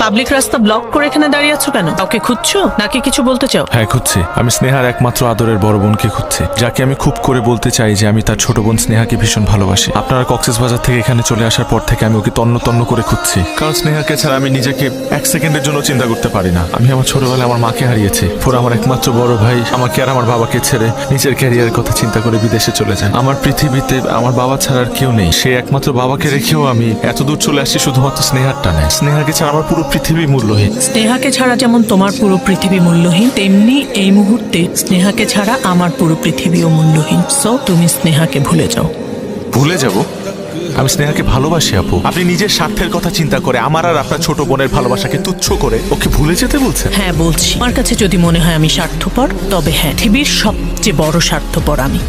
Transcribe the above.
Public রাস্তা block করে এখানে দাঁড়িয়ে আছো কেন? কাউকে খুঁজছো নাকি কিছু বলতে চাও? হ্যাঁ খুঁজছি। আমি স্নেহার একমাত্র আদরের বড় বোনকে খুঁজছি, যাকে আমি খুব করে বলতে চাই যে আমি তার ছোট বোন স্নেহাকে ভীষণ ভালোবাসি। আপনারা কক্সবাজার থেকে এখানে চলে আসার পর থেকে আমি ওকে তন্ন তন্ন করে খুঁজছি, কারণ স্নেহাকে ছাড়া আমি নিজেকে এক সেকেন্ডের জন্য চিন্তা করতে পারি না। আমি আমার ছোটবেলায় আমার মাকে হারিয়েছি, পরে আমার একমাত্র বড় ভাই আমাকে আর আমার বাবাকে ছেড়ে নিজের ক্যারিয়ারের কথা চিন্তা করে বিদেশে চলে যায়। আমার পৃথিবীতে আমার বাবা ছাড়া আর কেউ নেই। সে একমাত্র বাবাকে রেখেও আমি এত দূর চলে আসছি শুধুমাত্র স্নেহার টানে। স্নেহাকে ছাড়া আমার পুরো পৃথিবী মূল্যহীন। স্নেহাকে ছাড়া যেমন তোমার পুরো পৃথিবী মূল্যহীন, তেমনি এই মুহূর্তে স্নেহাকে ছাড়া আমার পুরো পৃথিবীও মূল্যহীন। সো তুমি স্নেহাকে ভুলে যাও। ভুলে যাব? আমি স্নেহাকে ভালোবাসি আপু। আপনি নিজের স্বার্থের কথা চিন্তা করে আমার আর আপনার ছোট বোনের ভালোবাসাকে তুচ্ছ করে ওকে ভুলে যেতে বলছেন? হ্যাঁ বলছি। আমার কাছে যদি মনে হয় আমি স্বার্থপর, তবে হ্যাঁ, পৃথিবীর সবচেয়ে বড় স্বার্থপর আমি।